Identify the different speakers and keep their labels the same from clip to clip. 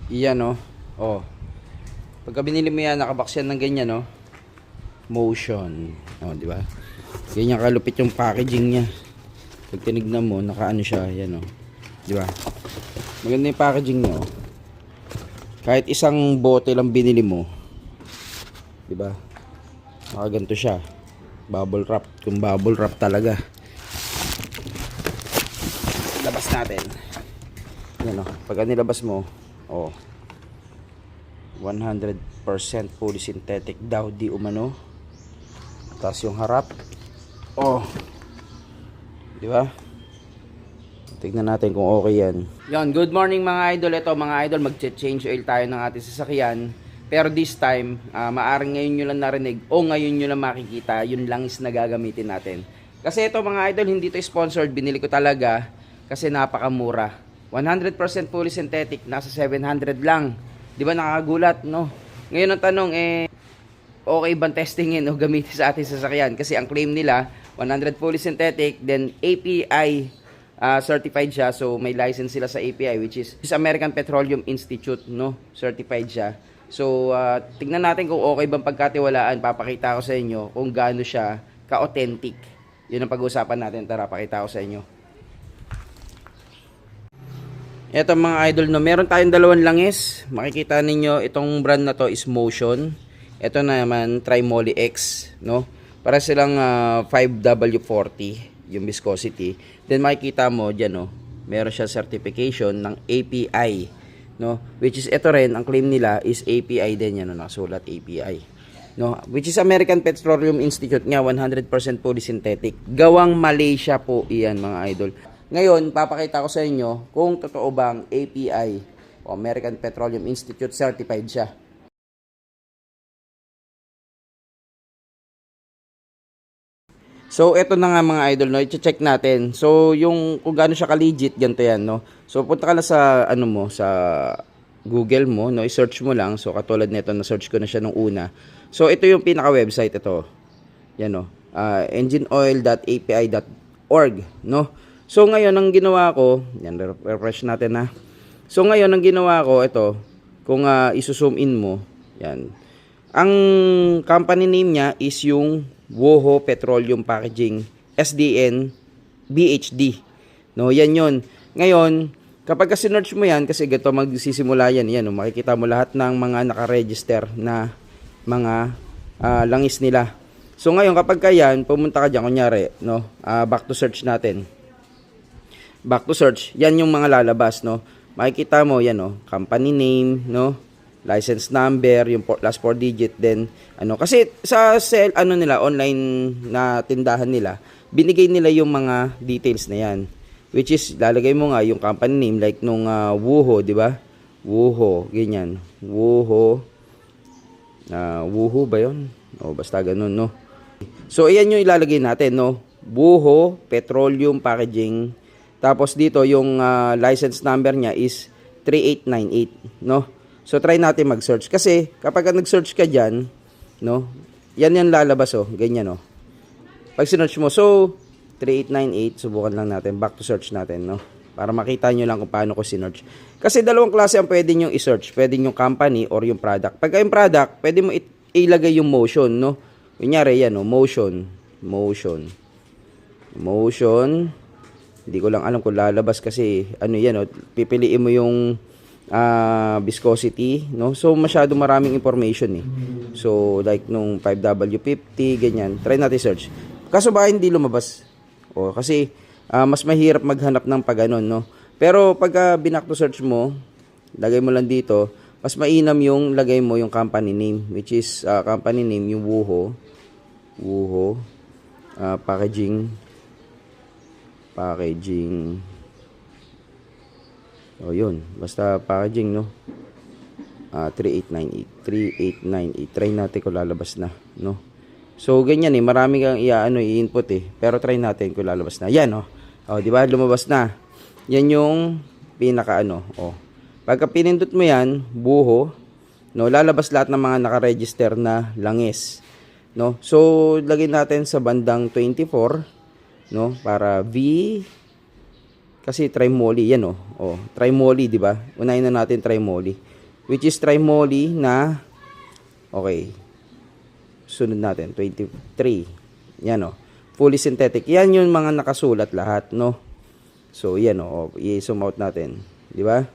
Speaker 1: Iyan, oh. Oh. Pagka binili mo yan, nakabox yan ng ganyan, oh. Motion. Oh, di ba? Ganyan kalupit yung packaging niya. Pag tinignan mo, nakaano siya, yan, oh. Di ba? Maganda yung packaging niya, oh. Kahit isang bote lang binili mo, di ba? Nakaganto siya. Bubble wrap, kung bubble wrap talaga. Labas natin. Yan, oh. Pagka nilabas mo, oh, 100% fully synthetic daw di umano. Tapos yung harap, oh, di ba? Tignan natin kung okay yan. Yan, good morning mga idol. Ito mga idol, mag-change oil tayo ng ating sasakyan. Pero this time, maaring ngayon nyo lang narinig o ngayon nyo lang makikita yung langis na gagamitin natin. Kasi ito mga idol, hindi to sponsored. Binili ko talaga kasi napakamura. 100% fully synthetic, nasa 700 lang. Di ba nakakagulat, no? Ngayon ang tanong, okay bang testingin o gamitin sa ating sasakyan? Kasi ang claim nila, 100 fully synthetic, then API certified siya. So may license sila sa API, which is American Petroleum Institute, no? Certified siya. So tingnan natin kung okay bang pagkatiwalaan. Papakita ko sa inyo kung gaano siya ka-authentic. Yun ang pag-uusapan natin. Tara, pakita ko sa inyo. Eto mga idol, no, meron tayong dalawang langis. Makikita ninyo itong brand na to is Motion. Ito naman Trimoly X, no? Para silang 5W40 yung viscosity. Then makikita mo diyan, no, meron siya certification ng API, no? Which is ito rin ang claim nila is API din yan, no? Nakasulat API, no? Which is American Petroleum Institute nga, 100% fully synthetic. Gawang Malaysia po iyan mga idol. Ngayon, papakita ko sa inyo kung totoo bang API o American Petroleum Institute certified siya. So, eto na nga mga idol, no, i-check natin. So, yung kung gaano siya ka-legit, ganito yan, no. So, punta ka na sa ano mo, sa Google mo, no, i-search mo lang. So, katulad nito, na-search ko na siya nung una. So, ito yung pinaka-website ito. Yan, no. Engineoil.api.org, no. So ngayon ang ginawa ko, yan, refresh natin na. So ngayon ang ginawa ko, ito, kung iso-zoom in mo, yan. Ang company name niya is yung Woho Petroleum Packaging SDN BHD. No, yan yon. Ngayon, kapag sinearch mo yan, kasi ganito magsisimula yan, yan, no, makikita mo lahat ng mga naka-register na mga langis nila. So ngayon kapag yan, pumunta ka diyan kunyari, no, back to search natin. Back to search, yan yung mga lalabas, no. Makikita mo yan, no, company name, no, license number, yung last 4 digit, then ano, kasi sa ano nila, online na tindahan nila, binigay nila yung mga details na yan, which is lalagay mo nga yung company name like nung Woho, di ba? Woho, ganyan. Woho. Woho ba yun? O basta ganun, no. So ayan yung ilalagay natin, no. Woho Petroleum Packaging. Tapos dito yung license number niya is 3898, no? So try natin mag-search kasi kapag nag-search ka diyan, no? Yan yan lalabas, oh, ganyan, oh. Pag sinearch mo, so 3898, subukan lang natin, back to search natin, no? Para makita nyo lang kung paano ko sinearch. Kasi dalawang klase ang pwede nyo i-search, pwede yung company or yung product. Pag yung product, pwede mo ilagay yung motion, no? Kunyari yan, oh, motion. Hindi ko lang alam kung lalabas kasi ano yan, oh, pipiliin mo yung viscosity, no? So masyado maraming information, eh. So like nung 5W50 ganyan. Try natin search. Kaso ba hindi lumabas? O kasi mas mahirap maghanap ng pag-ganon, no? Pero pag binak to search mo, lagay mo lang dito, mas mainam yung lagay mo yung company name, which is company name yung Woho packaging. O yun, basta packaging, no. 3898. Try natin kung lalabas na, no. So ganyan, eh, marami kang i-input, eh. Pero try natin kung lalabas na. Yan, oh. O, di ba? Lumabas na. Yan yung pinaka ano, oh. Pagka pinindot mo yan, Woho, no, lalabas lahat ng mga naka-register na langis, no. So lagay natin sa bandang 24, no, para V, kasi Trimoly yan, oh. Oh, Trimoly, di ba? Unahin na natin Trimoly. which is Trimoly na, okay, sunod natin, 23. Yan o, fully synthetic. Yan yung mga nakasulat lahat, no? So, yan o, i-zoom out natin. Di ba?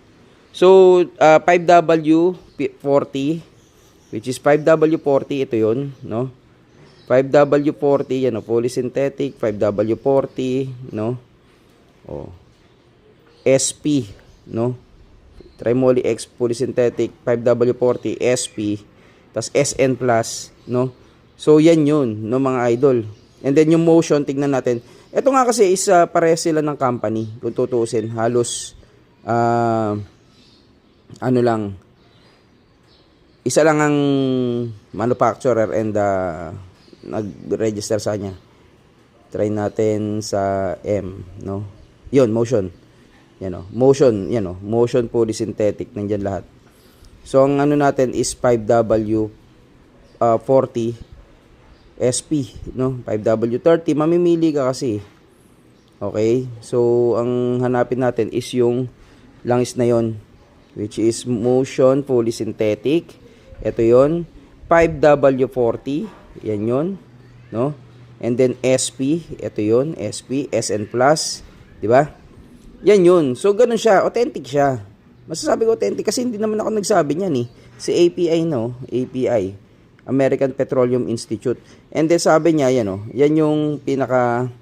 Speaker 1: So, 5W40, which is 5W40, ito yun, no? 5W40, yan o, fully synthetic, 5W40, no? O, SP, no? Trimoly X fully synthetic, 5W40, SP, tas SN plus, no? So, yan yun, no, mga idol. And then, yung motion, tignan natin. Ito nga kasi is pareha sila ng company. Kung tutuusin, halos, ano lang, isa lang ang manufacturer and nag-register sa kanya. Try natin sa M, no? Yun, motion. Yan o, motion, yan o, motion fully synthetic, nandyan lahat. So, ang ano natin is 5W40 SP, no? 5W30, mamimili ka kasi. Okay? So, ang hanapin natin is yung langis na yon, which is motion fully synthetic. Ito yon, 5W40, yan yon, no? And then SP, ito yon, SP, SN plus, di ba? Yan yun. So, ganun siya. Authentic siya. Masasabi ko authentic kasi hindi naman ako nagsabi niyan eh. Si API, no? API. American Petroleum Institute. And then sabi niya, yan o. Yan yung pinaka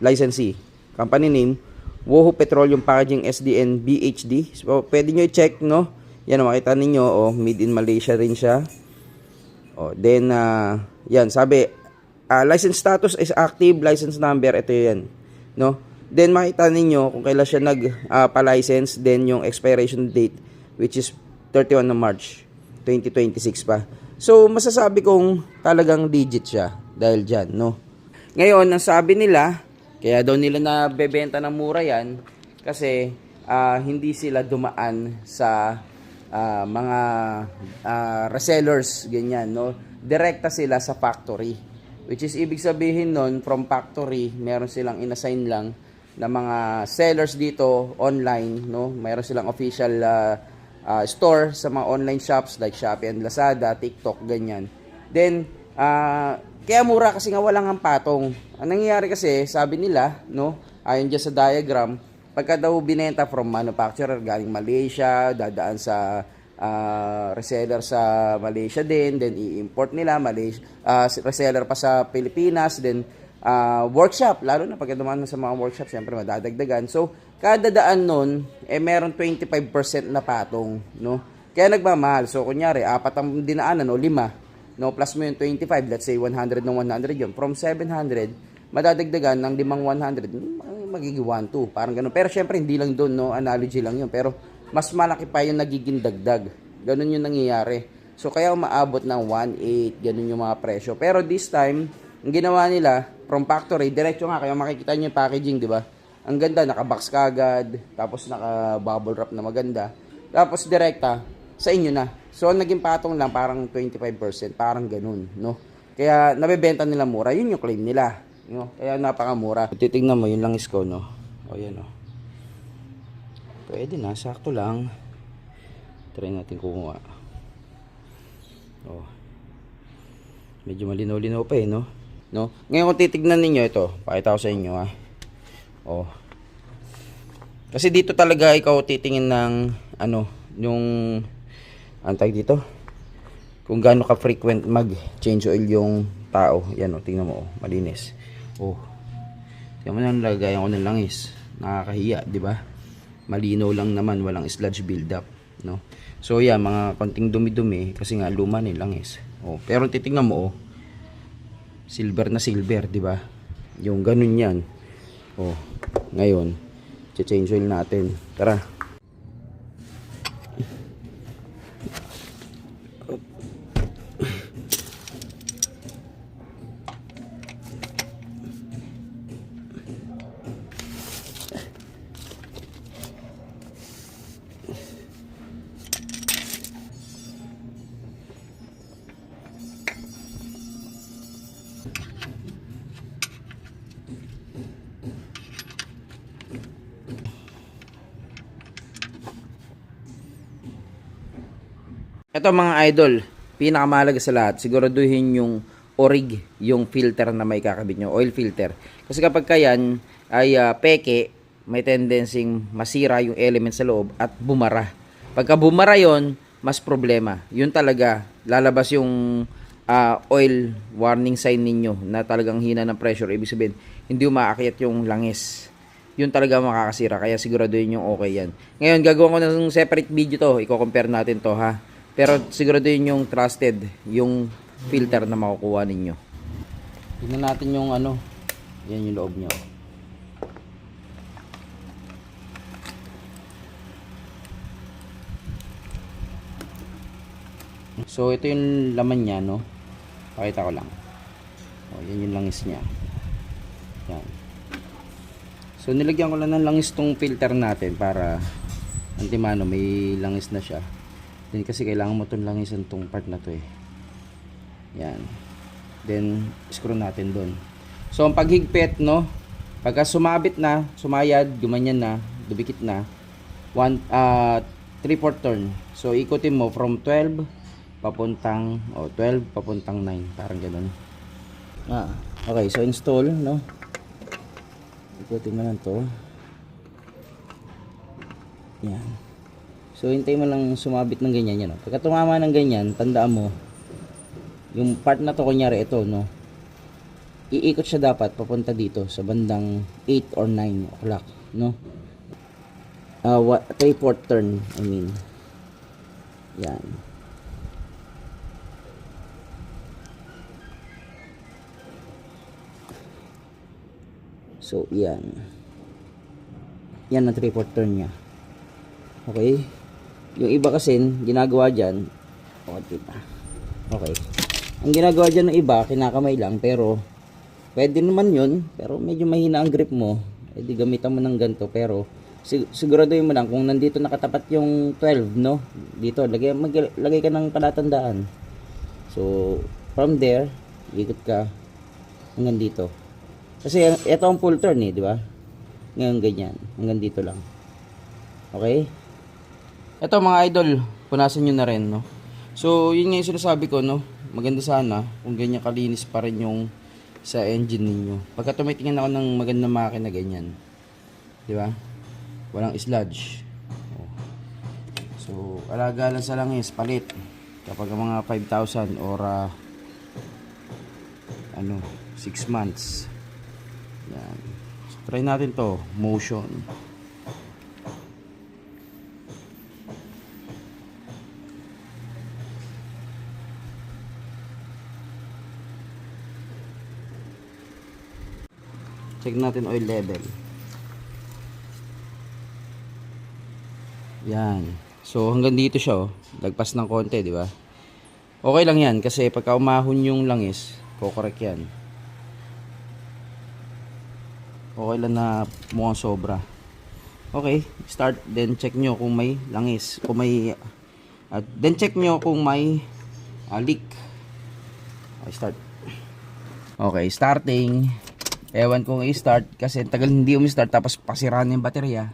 Speaker 1: licensee. Company name, Woho Petroleum Packaging SDN BHD. So, pwede nyo i-check, no? Yan o, makita ninyo. O, made in Malaysia rin siya. O, then, yan, sabi, license status is active, license number, ito yan. No? Then, makita ninyo kung kailan siya nag-pa-license, then yung expiration date, which is 31 ng March 2026 pa. So, masasabi kong talagang legit siya dahil dyan, no? Ngayon, ang sabi nila, kaya daw nila nabebenta ng mura yan kasi hindi sila dumaan sa mga resellers, ganyan, no? Direkta sila sa factory. Which is, ibig sabihin nun, from factory, meron silang inassign lang na mga sellers dito online, no? Meron silang official store sa mga online shops like Shopee and Lazada, TikTok, ganyan. Then, kaya mura kasi nga walang ang patong. Ang nangyayari kasi, sabi nila, no, ayon dyan sa diagram, pagka daw binenta from manufacturer galing Malaysia, dadaan sa reseller sa Malaysia din, then i-import nila, reseller pa sa Pilipinas, then workshop, lalo na pagka dumaan sa mga workshop, syempre madadagdagan. So, kada daan nun, meron 25% na patong, no? Kaya nagmamahal. So, kunyari, 4 ang dinaanan, o 5, no? Plus mo yung 25, let's say 100 ng 100 yun. From 700, madadagdagan ng 5 100, magiging 1, 2, parang ganun. Pero syempre, hindi lang doon, no? Analogy lang yun. Pero, mas malaki pa yung nagiging dagdag. Ganun yung nangyayari. So, kaya umaabot ng 1.8, ganun yung mga presyo. Pero this time, ang ginawa nila, from factory, diretso nga, kaya makikita nyo yung packaging, di ba? Ang ganda, naka-box kagad, tapos naka-bubble wrap na maganda. Tapos direkta, sa inyo na. So, naging patong lang, parang 25%, parang ganun, no? Kaya, nabebenta nila mura, yun yung claim nila. No? Kaya napakamura. Titignan mo, yung langis ko, no? O, yan, no? Pwede na, sakto lang. Try natin kumuha. O. Medyo malinaw-linaw pa eh, no? No? Ngayon kung titignan ninyo ito, pakita ko sa inyo ha. Oh. Kasi dito talaga ikaw titingin ng ano, yung antay dito. Kung gaano ka frequent mag-change oil yung tao. Yan oh, tingnan mo oh, malinis. Oh. Tingnan mo na lagayan ko ng langis. Nakakahiya, di ba? Malinaw lang naman, walang sludge build-up, no? So yan, mga konting dumi-dumi kasi nga luma ng langis. Oh, pero titingnan mo oh. Silver na silver, di ba? Yung ganun yan. Oh, ngayon, change oil natin. Tara. Ito mga idol, pinakamahalaga sa lahat, siguraduhin yung orig, yung filter na may kakabit nyo, oil filter. Kasi kapag kayan ay peke, may tendency masira yung element sa loob at bumara. Pagka bumara yon, mas problema. Yun talaga, lalabas yung oil warning sign ninyo na talagang hina ng pressure. Ibig sabihin, hindi umaakyat yung langis. Yun talaga makakasira, kaya siguraduhin yung okay yan. Ngayon, gagawin ko ng separate video to, i-compare natin to ha. Pero siguraduhin yung trusted, yung filter na makukuha ninyo. Tingnan natin yung ano, yan yung loob nyo. So ito yung laman niya, no? Pakita ko lang. O, yan yung langis niya. Yan. So nilagyan ko lang ng langis tong filter natin para antimano may langis na siya. Then kasi kailangan mo itong langisan tong part na to eh. Yan. Then screw natin doon. So ang paghigpit, no, pagka sumabit na, sumayad, gumanyan na, dumikit na, 3/4 turn. So ikutin mo from 12 papuntang 12 papuntang 9, parang ganoon. Okay, so install, no. Ikutin mo lang to. Yan. So hintay mo lang sumabit ng ganyan yan, no? Pagka tumama ng ganyan, tandaan mo yung part na to, kunyari ito, no, iikot siya dapat papunta dito sa bandang 8 or 9 o'clock, no. 3/4 turn, I mean. Yan. So yan. Yan ang 3/4 turn niya. Okay. Yung iba kasi ginagawa dyan, diba? Okay. Ang ginagawa dyan ng iba, kinakamay lang, pero pwede naman yun, pero medyo mahina ang grip mo, di gamitan mo ng ganito. Pero siguraduhin mo lang kung nandito nakatapat yung 12, no, dito lagay ka ng palatandaan. So from there, ikot ka hanggang dito, kasi ito ang full turn di ba? Ngayon ganyan, hanggang dito lang. Okay. Ito mga idol, punasan nyo na rin, no. So yun nga yung sinasabi ko, no, maganda sana kung ganyan kalinis pa rin yung sa engine ninyo. Pagka tumitingin ako ng magandang makina ganyan, di ba, walang sludge. So alaga lang sa langis, palit kapag mga 5,000 or 6 months. Yan. So, try natin to, motion. Check natin oil level. Yan. So hanggang dito siya, lagpas ng konti, di ba? Okay lang yan kasi pagka umahon yung langis, kokorek yan. Okay lang na mukhang sobra. Okay, start, then check nyo kung may langis, kung may then check nyo kung may leak. Okay, start. Okay, starting. Ewan kung i-start kasi tagal hindi umi-start tapos pasiraan yung baterya.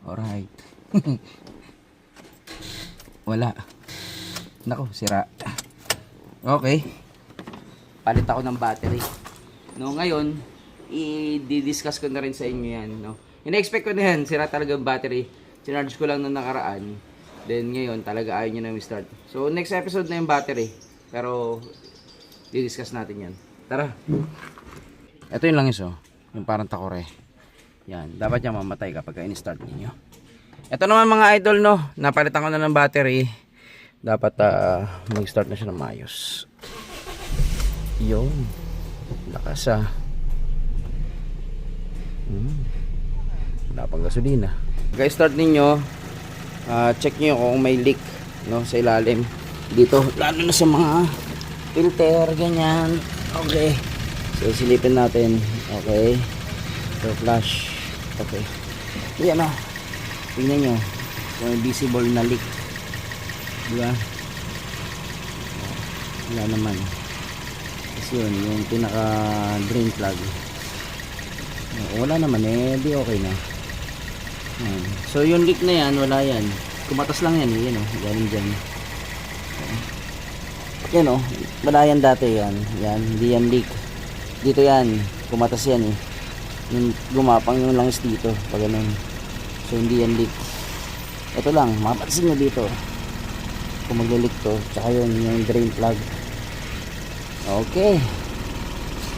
Speaker 1: Alright. Wala. Nako, sira. Okay. Palit ako ng battery. No, ngayon, i-discuss ko na rin sa inyo yan, no. Ina-expect ko na yan, sira talaga yung battery. Sinarge ko lang nung nakaraan. Then ngayon, talaga ayaw nyo na i-start. So, next episode na yung battery. Pero, di-discuss natin yan. Tara. Ito yung langis, yung parang takore. Yan, dapat yan mamatay kapag in-start niyo. Ito naman mga idol, no, napalitan ko na ng battery. Dapat mag-start na siya ng maayos. Yun, lakas wala pang gasolina. Guys, start ninyo, check nyo kung may leak, no, sa ilalim dito, lalo na sa mga filter, ganyan. Okay. So silipin natin. Okay. So flash. Okay. Yan tingnan nyo kung may visible na leak, diba? Wala naman. Kasi yun, yung pinaka drain plug, wala naman di okay na. So yung leak na yan, wala yan. kumatas lang yan eh, yan oh, galing dyan. Yan oh, wala yan dati yan, hindi yan leak. Dito yan, kumatas yan eh. Yung gumapang yung langis dito, pag ganun. So hindi yan leak. Ito lang, mapapansin nyo dito. Kung magli-leak to, tsaka yun, yung drain plug. Okay.